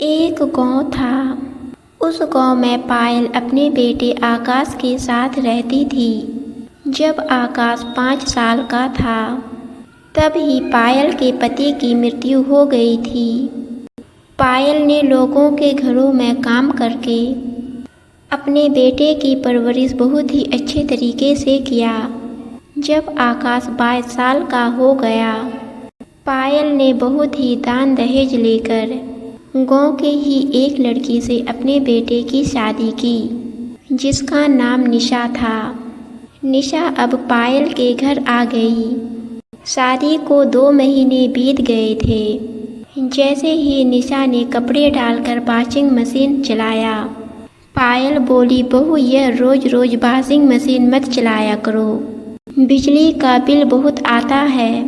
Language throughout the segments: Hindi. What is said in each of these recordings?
एक गांव था। उस गांव में पायल अपने बेटे आकाश के साथ रहती थी। जब आकाश 5 साल का था तब ही पायल के पति की मृत्यु हो गई थी। पायल ने लोगों के घरों में काम करके अपने बेटे की परवरिश बहुत ही अच्छे तरीके से किया। जब आकाश 22 साल का हो गया, पायल ने बहुत ही दान दहेज लेकर गांव के ही एक लड़की से अपने बेटे की शादी की, जिसका नाम निशा था। निशा अब पायल के घर आ गई। शादी को 2 महीने बीत गए थे। जैसे ही निशा ने कपड़े डालकर वॉशिंग मशीन चलाया, पायल बोली, बहू यह रोज रोज वॉशिंग मशीन मत चलाया करो, बिजली का बिल बहुत आता है,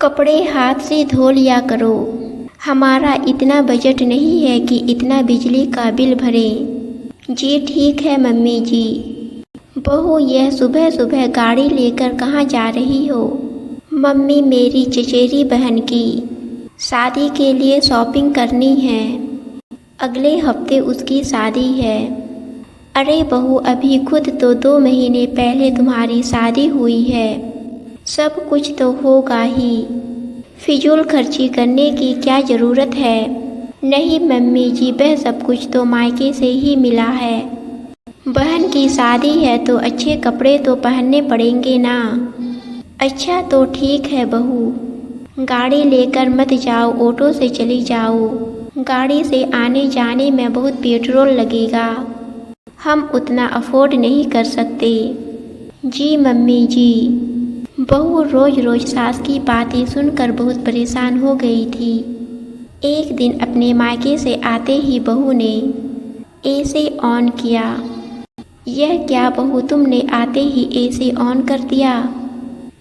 कपड़े हाथ से धो लिया करो, हमारा इतना बजट नहीं है कि इतना बिजली का बिल भरें। जी ठीक है मम्मी जी। बहू यह सुबह सुबह गाड़ी लेकर कहाँ जा रही हो? मम्मी मेरी चचेरी बहन की शादी के लिए शॉपिंग करनी है, अगले हफ्ते उसकी शादी है। अरे बहू अभी खुद तो 2 महीने पहले तुम्हारी शादी हुई है, सब कुछ तो होगा ही, फिजूल खर्ची करने की क्या ज़रूरत है? नहीं मम्मी जी, वह सब कुछ तो मायके से ही मिला है। बहन की शादी है तो अच्छे कपड़े तो पहनने पड़ेंगे ना। अच्छा तो ठीक है बहू, गाड़ी लेकर मत जाओ, ऑटो से चली जाओ, गाड़ी से आने जाने में बहुत पेट्रोल लगेगा, हम उतना अफोर्ड नहीं कर सकते। जी मम्मी जी। बहू रोज रोज सास की बातें सुनकर बहुत परेशान हो गई थी। एक दिन अपने मायके से आते ही बहू ने एसी ऑन किया। यह क्या बहू, तुमने आते ही एसी ऑन कर दिया?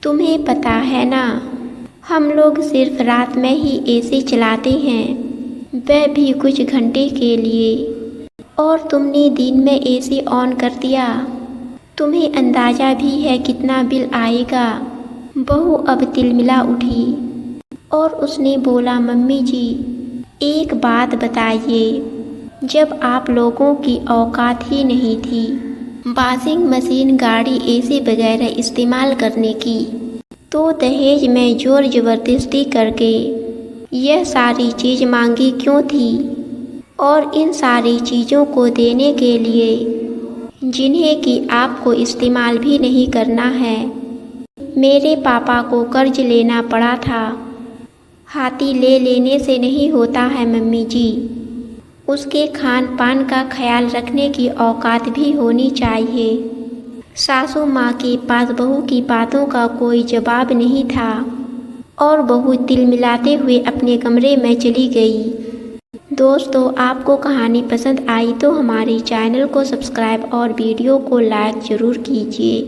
तुम्हें पता है ना, हम लोग सिर्फ रात में ही एसी चलाते हैं, वह भी कुछ घंटे के लिए, और तुमने दिन में एसी ऑन कर दिया। तुम्हें अंदाज़ा भी है कितना बिल आएगा? बहू अब तिलमिला उठी और उसने बोला, मम्मी जी एक बात बताइए, जब आप लोगों की औकात ही नहीं थी वॉशिंग मशीन, गाड़ी, एसी वगैरह इस्तेमाल करने की, तो दहेज में जोर ज़बरदस्ती करके यह सारी चीज़ मांगी क्यों थी? और इन सारी चीज़ों को देने के लिए जिन्हें कि आपको इस्तेमाल भी नहीं करना है, मेरे पापा को कर्ज लेना पड़ा था। हाथी ले लेने से नहीं होता है मम्मी जी, उसके खान पान का ख्याल रखने की औकात भी होनी चाहिए। सासू माँ के पास बहू की बातों का कोई जवाब नहीं था और बहू तिलमिलाते हुए अपने कमरे में चली गई। दोस्तों, आपको कहानी पसंद आई तो हमारे चैनल को सब्सक्राइब और वीडियो को लाइक ज़रूर कीजिए।